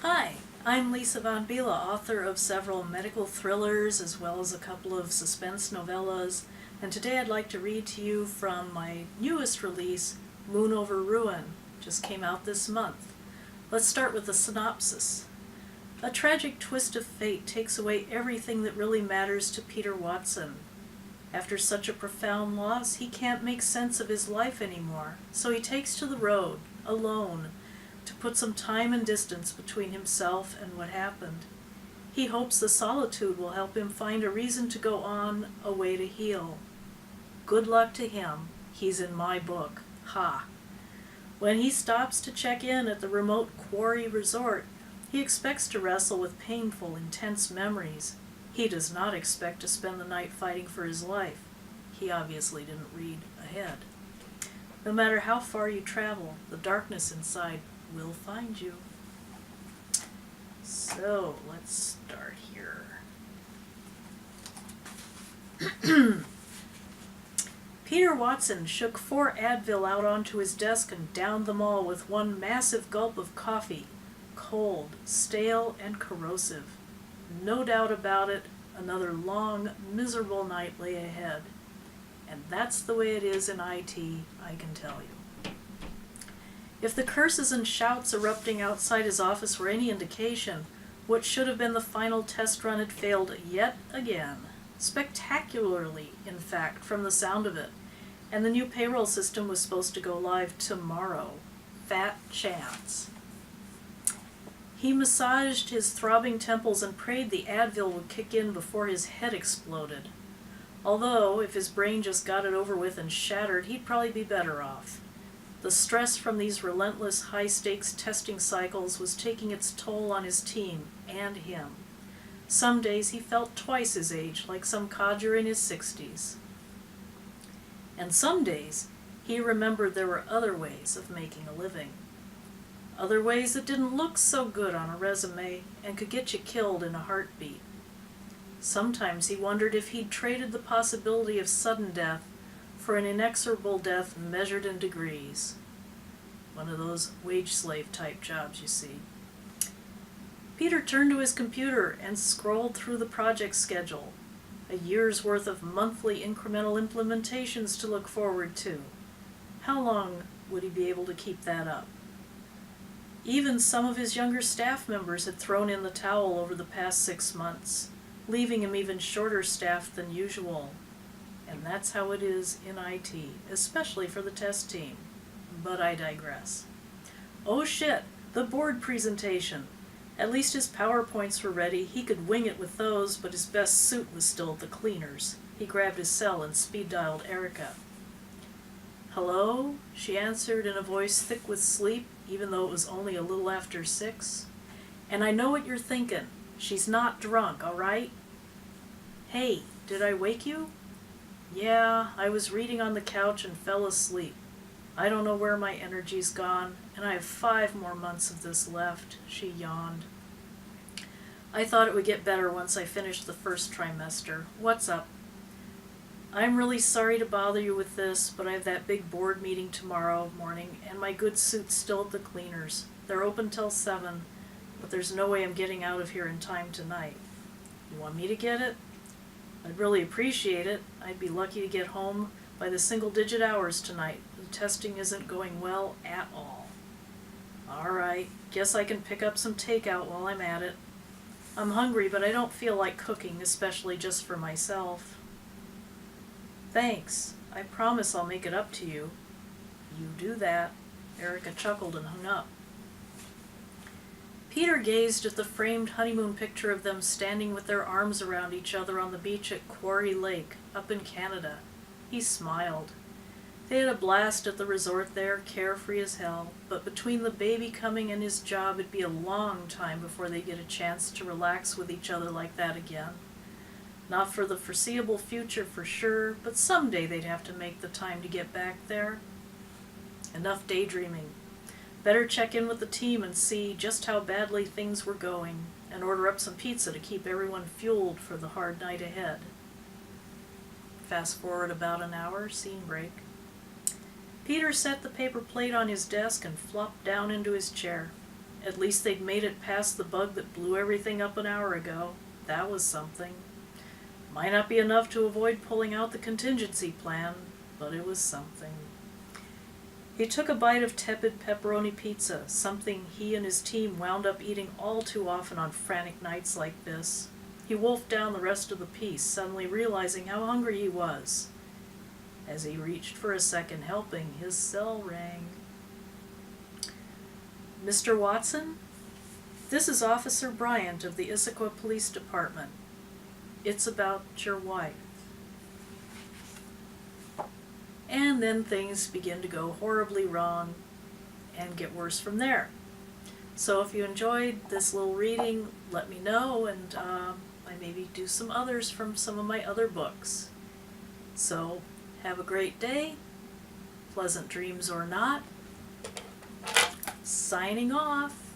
Hi, I'm Lisa von Biela, author of several medical thrillers as well as a couple of suspense novellas, and today I'd like to read to you from my newest release, Moon Over Ruin. Just came out this month. Let's start with the synopsis. A tragic twist of fate takes away everything that really matters to Peter Watson. After such a profound loss, he can't make sense of his life anymore, so he takes to the road, alone, to put some time and distance between himself and what happened. He hopes the solitude will help him find a reason to go on, a way to heal. Good luck to him. He's in my book. Ha! When he stops to check in at the remote quarry resort, he expects to wrestle with painful, intense memories. He does not expect to spend the night fighting for his life. He obviously didn't read ahead. No matter how far you travel, the darkness inside will find you. So, let's start here. Peter Watson shook 4 Advil out onto his desk and downed them all with one massive gulp of coffee. Cold, stale, and corrosive. No doubt about it, another long, miserable night lay ahead. And that's the way it is in IT, I can tell you. If the curses and shouts erupting outside his office were any indication, what should have been the final test run had failed yet again. Spectacularly, in fact, from the sound of it. And the new payroll system was supposed to go live tomorrow. Fat chance. He massaged his throbbing temples and prayed the Advil would kick in before his head exploded. Although, if his brain just got it over with and shattered, he'd probably be better off. The stress from these relentless, high-stakes testing cycles was taking its toll on his team and him. Some days he felt twice his age, like some codger in his 60s. And some days he remembered there were other ways of making a living. Other ways that didn't look so good on a resume and could get you killed in a heartbeat. Sometimes he wondered if he'd traded the possibility of sudden death for an inexorable death measured in degrees. One of those wage slave type jobs, you see. Peter turned to his computer and scrolled through the project schedule. A year's worth of monthly incremental implementations to look forward to. How long would he be able to keep that up? Even some of his younger staff members had thrown in the towel over the past 6 months, leaving him even shorter staffed than usual. And that's how it is in IT, especially for the test team. But I digress. Oh shit, the board presentation. At least his PowerPoints were ready. He could wing it with those, but his best suit was still at the cleaners. He grabbed his cell and speed-dialed Erica. Hello? She answered in a voice thick with sleep, even though it was only a little after 6. And I know what you're thinking. She's not drunk, all right? Hey, did I wake you? Yeah, I was reading on the couch and fell asleep. I don't know where my energy's gone, and I have 5 more months of this left, she yawned. I thought it would get better once I finished the first trimester. What's up? I'm really sorry to bother you with this, but I have that big board meeting tomorrow morning, and my good suit's still at the cleaners. They're open till 7, but there's no way I'm getting out of here in time tonight. You want me to get it? I'd really appreciate it. I'd be lucky to get home by the single-digit hours tonight. The testing isn't going well at all. All right, guess I can pick up some takeout while I'm at it. I'm hungry, but I don't feel like cooking, especially just for myself. Thanks. I promise I'll make it up to you. You do that. Erica chuckled and hung up. Peter gazed at the framed honeymoon picture of them standing with their arms around each other on the beach at Quarry Lake, up in Canada. He smiled. They had a blast at the resort there, carefree as hell, but between the baby coming and his job, it'd be a long time before they'd get a chance to relax with each other like that again. Not for the foreseeable future for sure, but someday they'd have to make the time to get back there. Enough daydreaming. Better check in with the team and see just how badly things were going, and order up some pizza to keep everyone fueled for the hard night ahead. Fast forward about an hour, scene break. Peter set the paper plate on his desk and flopped down into his chair. At least they'd made it past the bug that blew everything up an hour ago. That was something. Might not be enough to avoid pulling out the contingency plan, but it was something. He took a bite of tepid pepperoni pizza, something he and his team wound up eating all too often on frantic nights like this. He wolfed down the rest of the piece, suddenly realizing how hungry he was. As he reached for a second helping, his cell rang. Mr. Watson? This is Officer Bryant of the Issaquah Police Department. It's about your wife. And then things begin to go horribly wrong and get worse from there. So if you enjoyed this little reading, let me know, and I maybe do some others from some of my other books. So have a great day, pleasant dreams or not. Signing off.